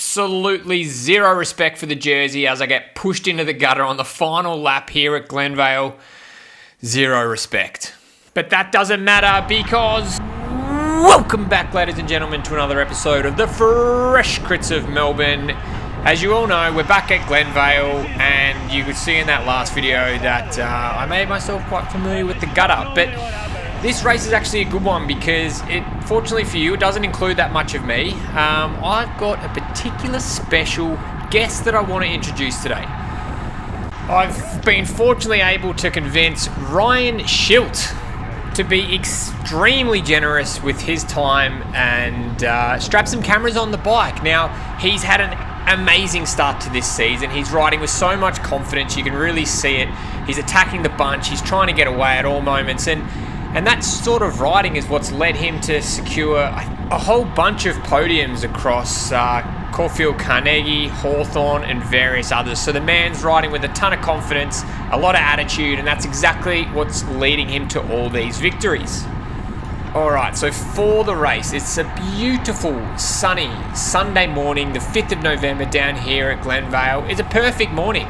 absolutely zero respect for the jersey as I get pushed into the gutter on the final lap here at Glenvale. Zero respect. But that doesn't matter because welcome back, ladies and gentlemen, to another episode of the Fresh Crits of Melbourne. As you all know, we're back at Glenvale, and you could see in that last video that I made myself quite familiar with the gutter. But this race is actually a good one because fortunately for you, it doesn't include that much of me. I've got a particular special guest that I want to introduce today. I've been fortunately able to convince Ryan Schilt to be extremely generous with his time and strap some cameras on the bike. Now, he's had an amazing start to this season. He's riding with so much confidence. You can really see it. He's attacking the bunch. He's trying to get away at all moments. And that sort of riding is what's led him to secure a whole bunch of podiums across Caulfield, Carnegie, Hawthorn, and various others. So the man's riding with a ton of confidence, a lot of attitude, and that's exactly what's leading him to all these victories. Alright, so for the race, it's a beautiful, sunny Sunday morning, the 5th of November down here at Glenvale. It's a perfect morning,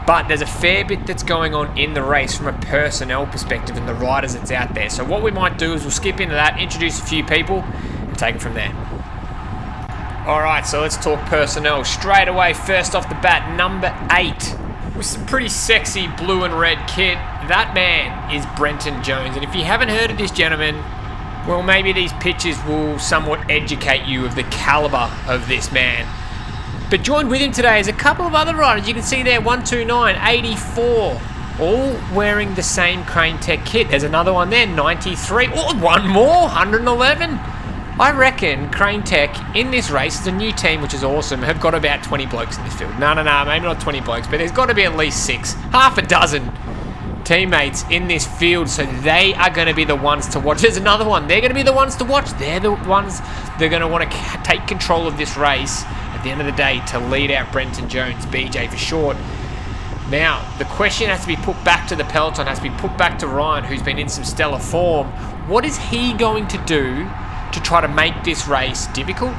but there's a fair bit that's going on in the race from a personnel perspective and the riders that's out there. So what we might do is we'll skip into that, introduce a few people, and take it from there. Alright, so let's talk personnel. Straight away, first off the bat, number 8. With some pretty sexy blue and red kit. That man is Brenton Jones. And if you haven't heard of this gentleman, well, maybe these pictures will somewhat educate you of the caliber of this man. But joined with him today is a couple of other riders. You can see there, 129, 84, all wearing the same chaintech kit. There's another one there, 93. Oh, one more, 111. I reckon chaintech in this race is a new team, which is awesome, have got about 20 blokes in this field. No, maybe not 20 blokes, but there's got to be at least 6, half a dozen teammates in this field, so they are going to be the ones to watch. There's another one. They're going to be the ones to watch. They're the ones they're going to want to take control of this race at the end of the day to lead out Brenton Jones, BJ for short. Now, the question has to be put back to the peloton, has to be put back to Ryan, who's been in some stellar form. What is he going to do to try to make this race difficult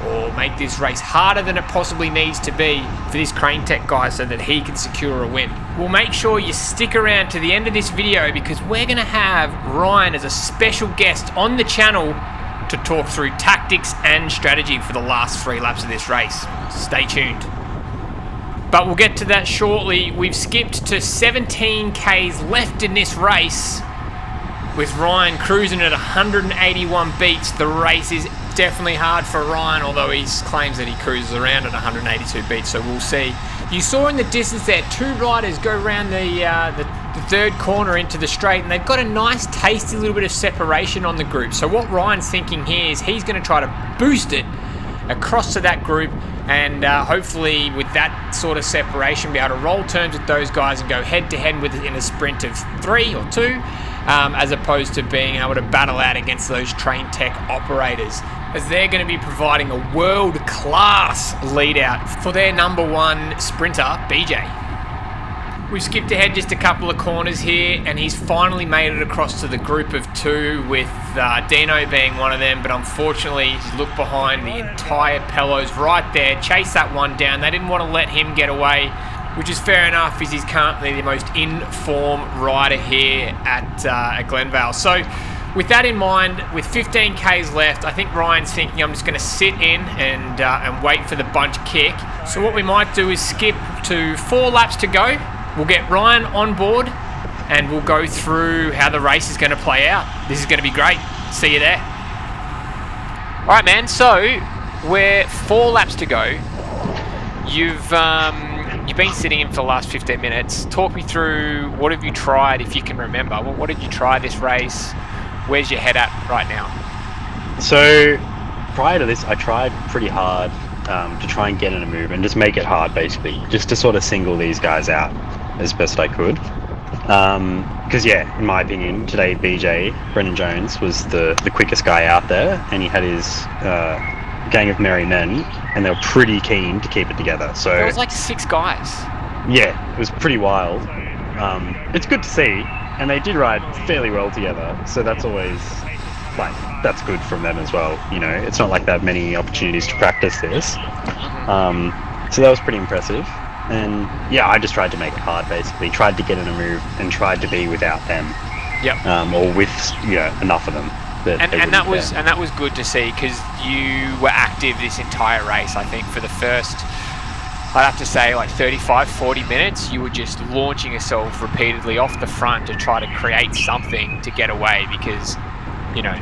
or make this race harder than it possibly needs to be for this chaintech guy so that he can secure a win? We'll make sure you stick around to the end of this video because we're going to have Ryan as a special guest on the channel to talk through tactics and strategy for the last 3 laps of this race. Stay tuned. But we'll get to that shortly. We've skipped to 17 Ks left in this race with Ryan cruising at 181 beats. The race is definitely hard for Ryan, although he claims that he cruises around at 182 beats, so we'll see. You saw in the distance there 2 riders go around the third corner into the straight, and they've got a nice tasty little bit of separation on the group. So what Ryan's thinking here is he's going to try to boost it across to that group and hopefully with that sort of separation be able to roll turns with those guys and go head to head with it in a sprint of 3 or 2 as opposed to being able to battle out against those chaintech operators, as they're going to be providing a world-class lead out for their number 1 sprinter, BJ. We've skipped ahead just a couple of corners here, and he's finally made it across to the group of 2 with Dino being one of them, but unfortunately he's looked behind the entire Pellos right there, chased that one down. They didn't want to let him get away, which is fair enough as he's currently the most in-form rider here at Glenvale. So with that in mind, with 15 Ks left, I think Ryan's thinking I'm just going to sit in and wait for the bunch kick. So what we might do is skip to 4 laps to go. We'll get Ryan on board and we'll go through how the race is going to play out. This is going to be great. See you there. All right, man. So we're 4 laps to go. You've been sitting in for the last 15 minutes. Talk me through what have you tried, if you can remember. What did you try this race? Where's your head at right now? So prior to this, I tried pretty hard to try and get in a move and just make it hard, basically, just to sort of single these guys out as best I could. Because yeah, in my opinion, today Brenton Jones was the quickest guy out there, and he had his gang of merry men, and they were pretty keen to keep it together. So there was like 6 guys. Yeah, it was pretty wild. It's good to see, and they did ride fairly well together, so that's always like that's good from them as well. You know, it's not like they have many opportunities to practice this. So that was pretty impressive. And yeah, I just tried to make it hard. Basically, tried to get in a move and tried to be without them. Yep. Or with enough of them. And that was good to see, because you were active this entire race. I think for the first, I'd have to say, like 35, 40 minutes, you were just launching yourself repeatedly off the front to try to create something to get away, because, you know,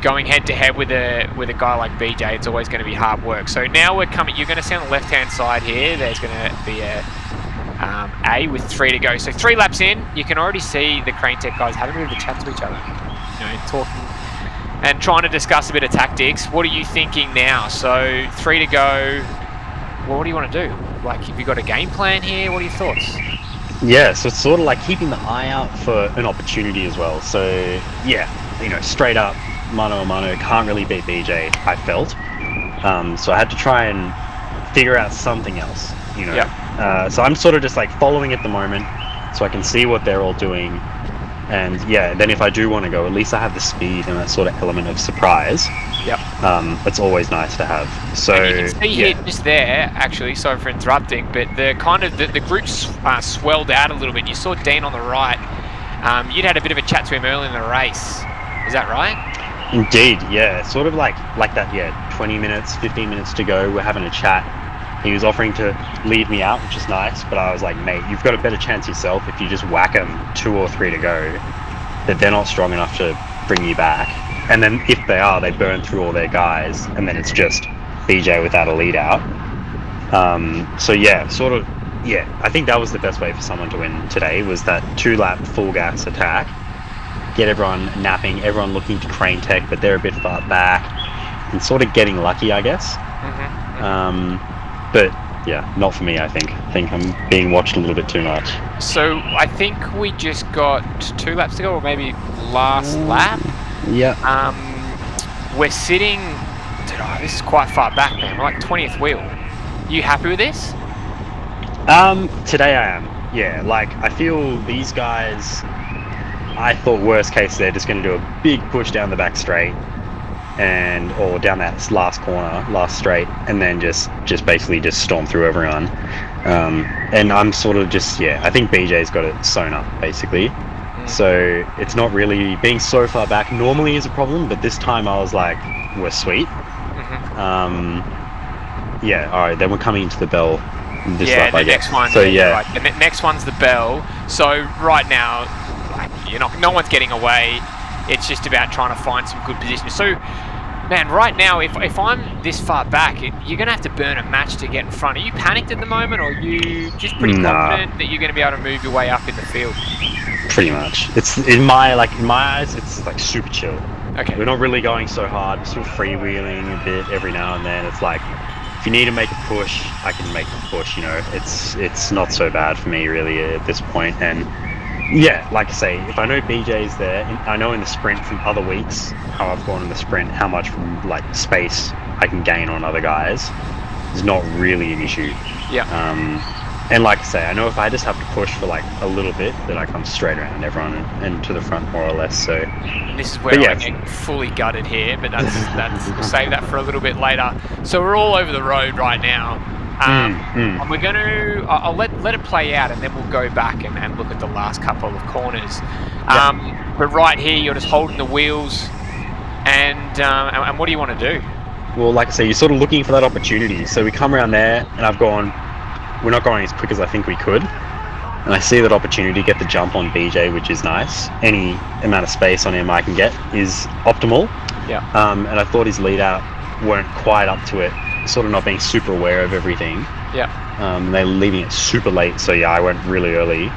going head to head with a guy like BJ, it's always going to be hard work. So now you're going to see on the left hand side here, there's going to be a with 3 to go. So 3 laps in, you can already see the chaintech guys having a bit of a chat to each other, you know, talking and trying to discuss a bit of tactics. What are you thinking now? So 3 to go. Well, what do you want to do? Like, have you got a game plan here? What are your thoughts? Yeah, so it's sort of like keeping the eye out for an opportunity as well. So yeah, you know, straight up mano a mano, can't really beat BJ, I felt. So I had to try and figure out something else, you know. Yep. So I'm sort of just like following at the moment, so I can see what they're all doing. And yeah, then if I do want to go, at least I have the speed and that sort of element of surprise. Yep. It's always nice to have. So and you can see here, just there, actually, sorry for interrupting, but the group swelled out a little bit. You saw Dean on the right. You'd had a bit of a chat to him early in the race. Is that right? Indeed, yeah. Sort of like that, yeah. 20 minutes, 15 minutes to go, we're having a chat. He was offering to lead me out, which is nice, but I was like, mate, you've got a better chance yourself if you just whack them 2 or 3 to go, that they're not strong enough to bring you back. And then if they are, they burn through all their guys, and then it's just BJ without a lead out. So yeah, I think that was the best way for someone to win today, was that 2-lap full gas attack. Get everyone napping, everyone looking to crane tech, but they're a bit far back, and sort of getting lucky, I guess. But yeah, not for me, I think. I think I'm being watched a little bit too much. So I think we just got 2 laps to go, or maybe last lap. Yeah. We're sitting, this is quite far back, man. We're like 20th wheel. You happy with this? Today I am. Yeah, like I feel these guys, I thought worst case they're just going to do a big push down the back straight, or down that last corner, last straight, and then just basically just storm through everyone. And I'm sort of just, I think BJ's got it sewn up basically. So it's not really being so far back normally is a problem, but this time I was like, we're sweet. Yeah, all right, then we're coming into the bell. The next one. So right. The next one's the bell. So right now, like, no one's getting away. It's just about trying to find some good positions. So, man, right now, if I'm this far back, you're going to have to burn a match to get in front. Are you panicked at the moment, or are you just pretty confident that you're going to be able to move your way up in the field? Pretty much. It's in my eyes, it's like super chill. Okay. We're not really going so hard. We're still freewheeling a bit every now and then. It's like, if you need to make a push, I can make the push. You know, it's not so bad for me really at this point. And yeah, like I say, if I know BJ's there, I know in the sprint from other weeks how I've gone in the sprint, how much like space I can gain on other guys is not really an issue. Yeah. And like I say, I know if I just have to push for like a little bit, that I come straight around everyone and to the front more or less. So and this is where I get fully gutted here, but that's we'll save that for a little bit later. So we're all over the road right now. And we're going to, I'll let it play out, and then we'll go back and look at the last couple of corners. But right here, you're just holding the wheels, and what do you want to do? Well, like I say, you're sort of looking for that opportunity. So we come around there, and I've gone, we're not going as quick as I think we could. And I see that opportunity to get the jump on BJ, which is nice. Any amount of space on him I can get is optimal. Yeah. And I thought his lead out weren't quite up to it, sort of not being super aware of everything. Yeah. They're leaving it super late, so yeah, I went really early.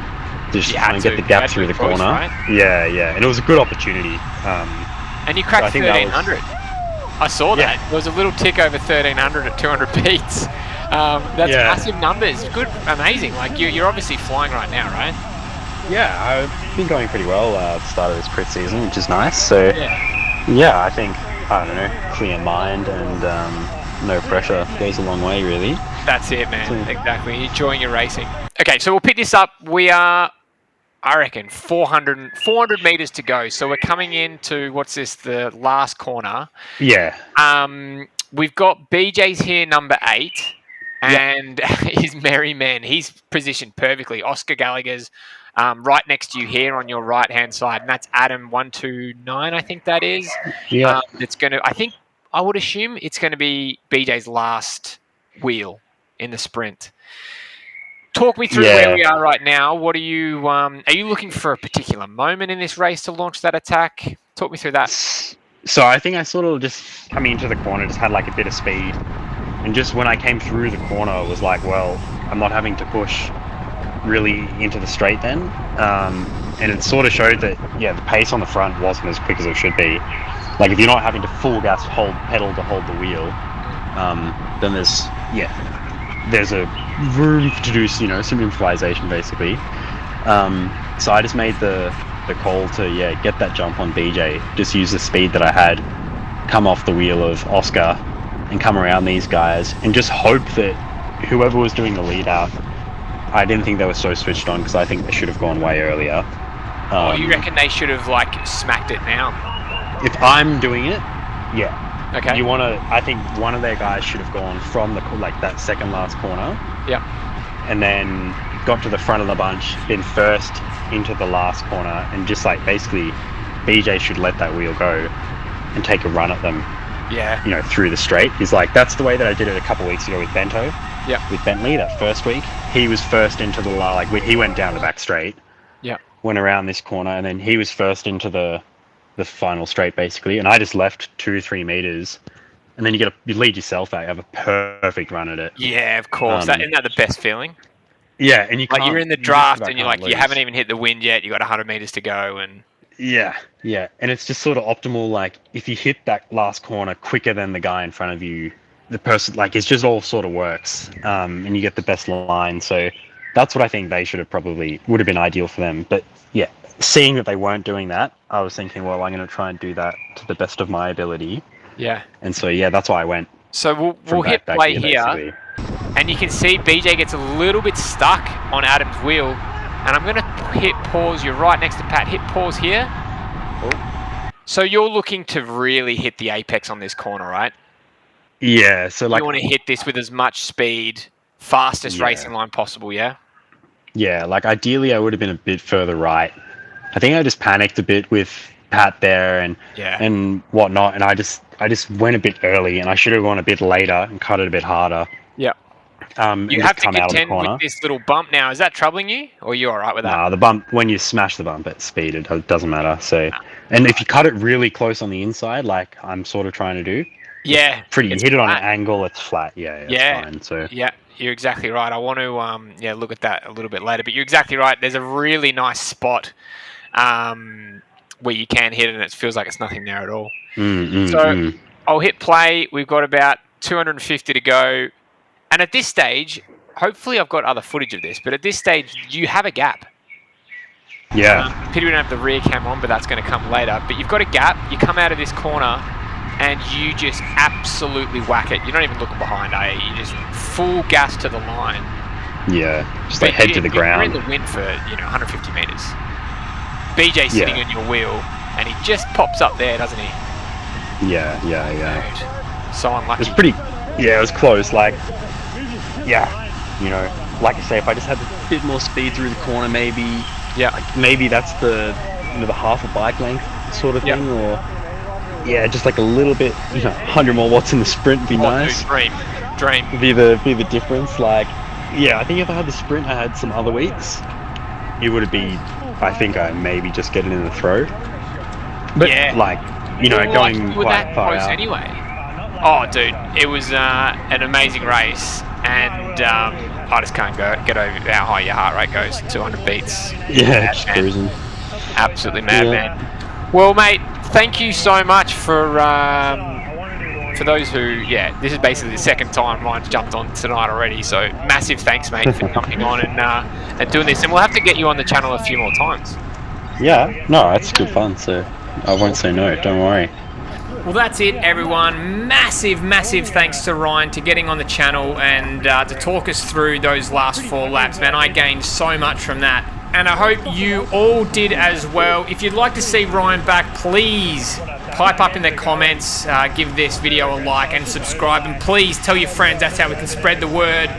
Just try and get the gap through the corner. Right? Yeah. And it was a good opportunity. And you cracked 1300. I saw that. Yeah. There was a little tick over 1300 at 200 beats. That's massive numbers. Good, amazing. Like you're obviously flying right now, right? Yeah, I've been going pretty well at the start of this crit season, which is nice. So yeah, I think, I don't know, clear mind and no pressure goes a long way, really. That's it, man. Exactly. Enjoying your racing. Okay, so we'll pick this up. We are I reckon 400 meters to go. So we're coming into, what's this, the last corner. Yeah. We've got BJ's here, number 8, and his merry man. He's positioned perfectly. Oscar Gallagher's right next to you here on your right-hand side, and that's Adam 129, I think that is. Yeah. It's going to, I would assume it's going to be BJ's last wheel in the sprint. Talk me through where we are right now. What are you looking for a particular moment in this race to launch that attack? Talk me through that. So I think I sort of just coming into the corner just had like a bit of speed, and just when I came through the corner it was like, well, I'm not having to push really into the straight then, and it sort of showed that the pace on the front wasn't as quick as it should be. Like if you're not having to full gas pedal to hold the wheel, then there's a room to do some improvisation basically. So I just made the call to get that jump on BJ, just use the speed that I had, come off the wheel of Oscar and come around these guys and just hope that whoever was doing the lead out, I didn't think they were so switched on because I think they should have gone way earlier. You reckon they should have smacked it now? If I'm doing it, yeah. Okay. I think one of their guys should have gone from that second last corner. Yeah. And then got to the front of the bunch, been first into the last corner, and just basically BJ should let that wheel go and take a run at them. Yeah. Through the straight. Is that's the way that I did it a couple of weeks ago with Bento. Yeah. With Bentley that first week, he was first into the he went down the back straight. Yeah. Went around this corner, and then he was first into the final straight basically, and I just left 2-3 meters, and then you lead yourself out. You have a perfect run at it. Yeah, of course. Isn't that the best feeling? Yeah, and you're in the draft, and you haven't even hit the wind yet. You got 100 meters to go, and yeah, and it's just sort of optimal. If you hit that last corner quicker than the guy in front of you, the person it's just all sort of works, and you get the best line. So that's what I think they would have been ideal for them. But yeah, seeing that they weren't doing that, I was thinking, well, I'm going to try and do that to the best of my ability. Yeah. And so that's why I went. So we'll hit play here, and you can see BJ gets a little bit stuck on Adam's wheel, and I'm going to hit pause. You're right next to Pat. Hit pause here. Oh. So you're looking to really hit the apex on this corner, right? Yeah. So you want to hit this with as much speed, fastest racing line possible, yeah? Yeah. Ideally, I would have been a bit further right. I think I just panicked a bit with Pat there and whatnot, and I just went a bit early, and I should have gone a bit later and cut it a bit harder. Yeah. You have to contend with this little bump now. Is that troubling you, or are you all right with that? Nah, the bump, when you smash the bump at speed, it doesn't matter. So, and if you cut it really close on the inside, like I'm sort of trying to do, you hit it on an angle, it's flat. Yeah, fine. So yeah, you're exactly right. I want to look at that a little bit later, but you're exactly right. There's a really nice spot where you can hit it, and it feels like it's nothing there at all. I'll hit play. We've got about 250 to go. And at this stage, hopefully I've got other footage of this, but at this stage, you have a gap. Yeah. Pity we don't have the rear cam on, but that's going to come later. But you've got a gap. You come out of this corner, and you just absolutely whack it. You're not even looking behind, are you? You just full gas to the line. Yeah, just head to the ground. You're in the wind for 150 meters. BJ's sitting on your wheel, and he just pops up there, doesn't he? Yeah. Dude, so unlucky. It was pretty. Yeah, it was close. Like I say, if I just had a bit more speed through the corner, maybe. Yeah. Maybe that's the half a bike length sort of thing, or just a little bit. 100 more watts in the sprint would be nice. Dude, dream. Be the difference. I think if I had the sprint I had some other weeks, it would have been. I think I maybe just get it in the throw. But going quite far out. Anyway. Oh, dude, it was an amazing race, and I just can't get over how high your heart rate goes. 200 beats. Yeah, just cruising. Absolutely mad, man. Well, mate, thank you so much for those who, this is basically the second time Ryan's jumped on tonight already, so massive thanks, mate, for jumping on and doing this, and we'll have to get you on the channel a few more times. Yeah, no, it's good fun, so I won't say no, don't worry. Well, that's it, everyone. Massive thanks to Ryan to getting on the channel and to talk us through those last 4 laps. Man, I gained so much from that. and I hope you all did as well. If you'd like to see Ryan back, please pipe up in the comments, give this video a like and subscribe, and please tell your friends. That's how we can spread the word.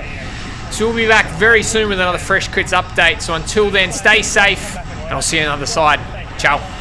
So we'll be back very soon with another Fresh Crits update. So until then, stay safe, and I'll see you on the other side. Ciao.